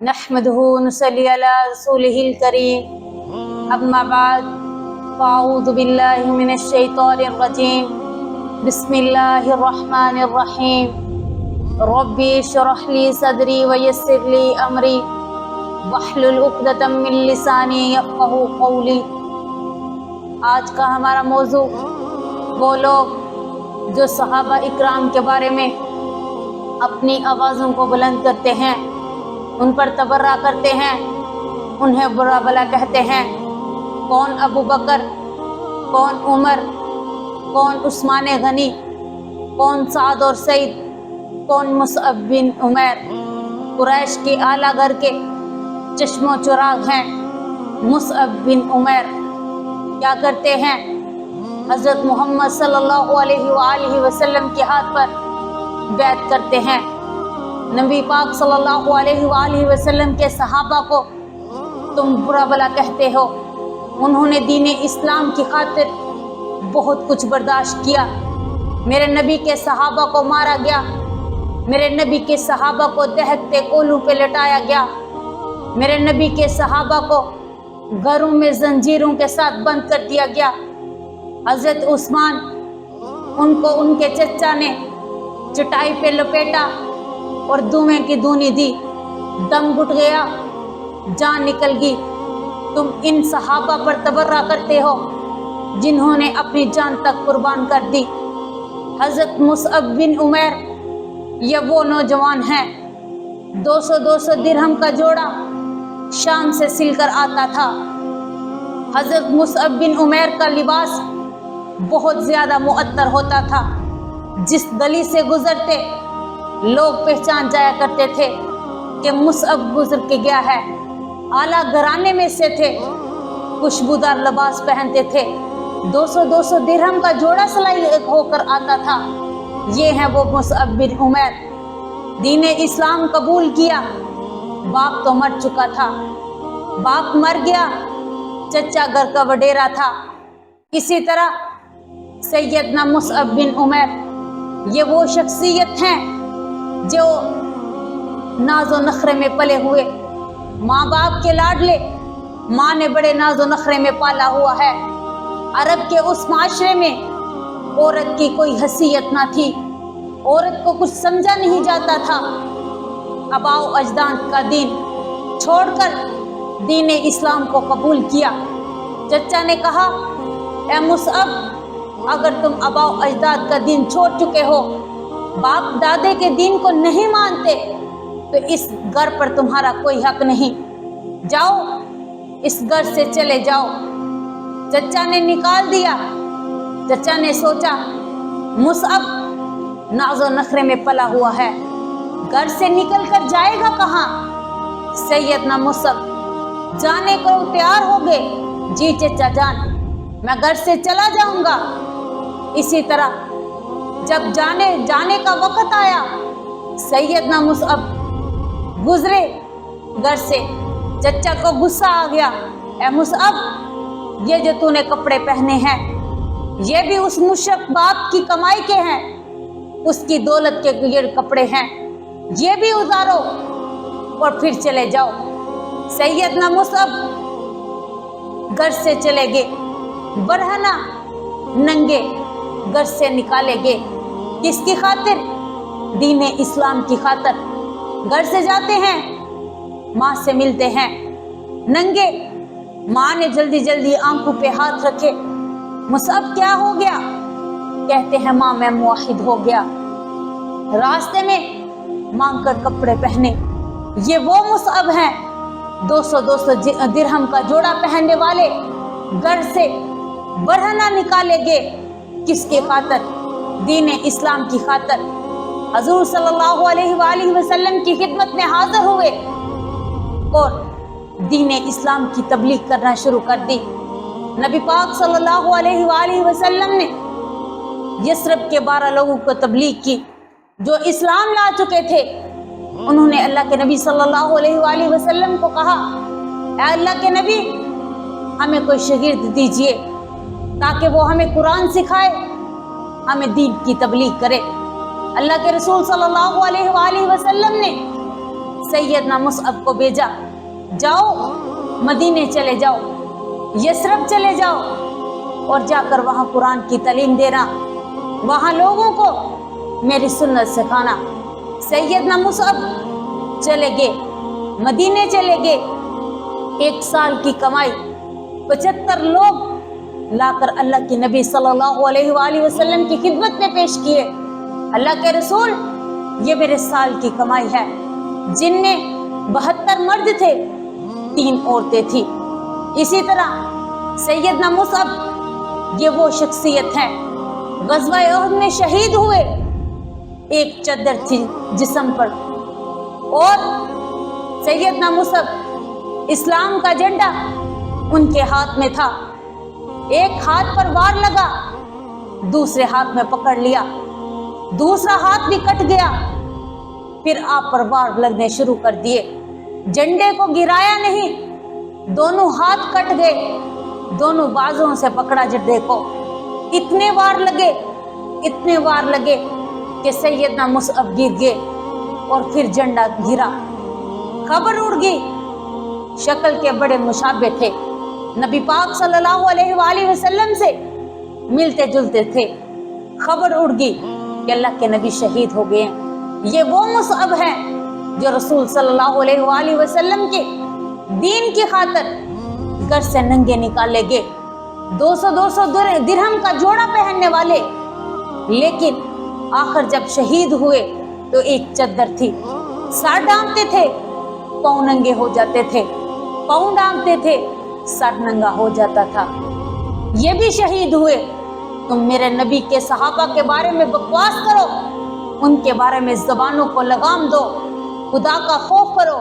नहमदुहु नुसल्ली अला रसूलिहिल करीम अम्मा बाद फ़अऊज़ु बिल्लाहि मिनश शैतानिर रजीम बिस्मिल्लाहिर रहमानिर रहीम रब्बी इश्रह ली सदरी व यस्सिर ली अमरी वहलुल उक़दतम मिन लिसानी यफ़क़हू क़ौली। आज का हमारा मौजू वो लोग जो सहाबा इकराम के बारे में अपनी आवाज़ों को बुलंद करते हैं, उन पर तबर्रा करते हैं, उन्हें बुरा भला कहते हैं। कौन अबू बकर, कौन उमर, कौन उस्मान गनी, कौन साद और सईद, कौन मुसअब बिन उमैर। कुरैश के आला घर के चश्मो चुराग हैं मुसअब बिन उमैर। क्या करते हैं? हज़रत मोहम्मद सल्लल्लाहु अलैहि वसल्लम के हाथ पर बैत करते हैं। नबी पाक सल्लल्लाहु अलैहि वसल्लम के सहाबा को तुम बुरा भला कहते हो। उन्होंने दीन इस्लाम की खातिर बहुत कुछ बर्दाश्त किया। मेरे नबी के सहाबा को मारा गया, मेरे नबी के सहाबा को दहकते कोलू पे लटाया गया, मेरे नबी के सहाबा को घरों में जंजीरों के साथ बंद कर दिया गया। हज़रत उस्मान, उनको उनके चचा ने चटाई पे लपेटा और धुएं की धुनी दी, दम घुट गया, जान निकल गई। तुम इन सहाबा पर तबर्रा करते हो जिन्होंने अपनी जान तक कुर्बान कर दी। हज़रत मुसअब बिन उमैर ये वो नौजवान हैं, 200 दिरहम का जोड़ा शाम से सिलकर आता था। हज़रत मुसअब बिन उमैर का लिबास बहुत ज़्यादा मुअत्तर होता था। जिस गली से गुजरते लोग पहचान जाया करते थे कि मुसअब गुजर के गया है। आला घराने में से थे, खुशबूदार लिबास पहनते थे, 200 दिरहम का जोड़ा सिलाई होकर आता था। ये है वो मुसअब बिन उमैर। दीन इस्लाम कबूल किया, बाप तो मर चुका था, बाप मर गया, चचा घर का वडेरा था। इसी तरह सैयदना मुसअब बिन उमैर ये वो शख्सियत हैं जो नाजो नखरे में पले हुए, माँ बाप के लाडले, माँ ने बड़े नाजो नखरे में पाला हुआ है। अरब के उस माशरे में औरत की कोई हैसियत ना थी, औरत को कुछ समझा नहीं जाता था। अबाओ अजदाद का दीन छोड़कर दीन इस्लाम को कबूल किया। चचा ने कहा, ए मुसअब, अगर तुम अबाओ अजदाद का दीन छोड़ चुके हो, बाप दादे के दीन को नहीं मानते, तो इस घर पर तुम्हारा कोई हक नहीं। जाओ, इस घर से चले जाओ। चचा ने निकाल दिया। चचा ने सोचा, मुसअब नाजो नखरे में पला हुआ है, घर से निकल कर जाएगा कहाँ? सैयदना मुसअब जाने को तैयार हो गए। जी चचा जान, मैं घर से चला जाऊंगा। इसी तरह जब जाने का वक्त आया, सैयदना मुसअब गुजरे घर से। चचा को गुस्सा आ गया, ए मुसअब, ये जो तूने कपड़े पहने हैं ये भी उस मुशरक बाप की कमाई के हैं, उसकी दौलत के ये कपड़े हैं, ये भी उतारो और फिर चले जाओ। सैयदना मुसअब घर से चले गए, बरहना नंगे घर से निकाले गए। किसकी खातिर? दीन इस्लाम की खातिर। घर से जाते हैं, माँ से मिलते हैं नंगे। माँ ने जल्दी जल्दी आंखों पे हाथ रखे। मुसअब क्या हो गया? कहते हैं, माँ मैं मुवाहिद हो गया। रास्ते में मांग कर कपड़े पहने। ये वो मुसअब हैं, 200 दिरहम का जोड़ा पहनने वाले, घर से बरहना निकाले गए। किसके खातिर? दीन इस्लाम की खातिर। हजूर सल्लल्लाहु अलैहि वसल्लम की खिदमत में हाजिर हुए और दीन इस्लाम की तबलीग करना शुरू कर दी। नबी पाक सल्लल्लाहु अलैहि वसल्लम ने यसरब के 12 लोगों को तबलीग की जो इस्लाम ला चुके थे। उन्होंने अल्लाह के नबी सल्लल्लाहु अलैहि वसल्लम को कहा, ऐ अल्लाह के नबी, हमें कोई शागिर्द दीजिए ताकि वो हमें कुरान सिखाए, हमें दीन की तबलीग करे। अल्लाह के रसूल सल्लल्लाहु अलैहि वसल्लम ने सैयदना मुसअब को भेजा, जाओ मदीने चले जाओ, यसरब चले जाओ और जाकर वहाँ कुरान की तालीम देना, वहाँ लोगों को मेरी सुन्नत सिखाना। सैयदना मुसअब चले गए, मदीने चले गए। 1 साल की कमाई 75 लोग लाकर अल्लाह के नबी सल्लल्लाहु अलैहि वसल्लम की खिदमत में पेश किए। अल्लाह के रसूल, ये मेरे साल की कमाई है। जिनमें 72 मर्द थे, 3 औरतें थी। इसी तरह सैयदना मुसअब ये वो शख्सियत है, ग़ज़वा उहद में शहीद हुए। एक चद्दर थी जिस्म पर और सैयदना मुसअब, इस्लाम का झंडा उनके हाथ में था। एक हाथ पर वार लगा, दूसरे हाथ में पकड़ लिया, दूसरा हाथ भी कट गया। फिर आप पर वार लगने शुरू कर दिए। झंडे को गिराया नहीं, दोनों हाथ कट गए, दोनों बाजुओं से पकड़ा झंडे को। इतने वार लगे कि सैयदना मुसअब गिर गए और फिर झंडा गिरा। खबर उड़ गई। शक्ल के बड़े मुशाबे थे, नबी पाक सल्लल्लाहु अलैहि वसल्लम से मिलते जुलते थे। खबर उड़ गई कि अल्लाह के नबी शहीद हो गए। ये वो मुसअब है जो रसूल सल्लल्लाहु अलैहि वसल्लम के दीन की खातिर घर से नंगे निकाले गए। 200-200 दिरहम का जोड़ा पहनने वाले, लेकिन आखिर जब शहीद हुए तो एक चद्दर थी, सर ढांकते थे, पाँव नंगे हो जाते थे, पाँव ढांकते थे, सर नंगा हो जाता था। ये भी शहीद हुए। तुम मेरे नबी के सहाबा के बारे में बकवास करो, उनके बारे में ज़बानों को लगाम दो, खुदा का खौफ करो।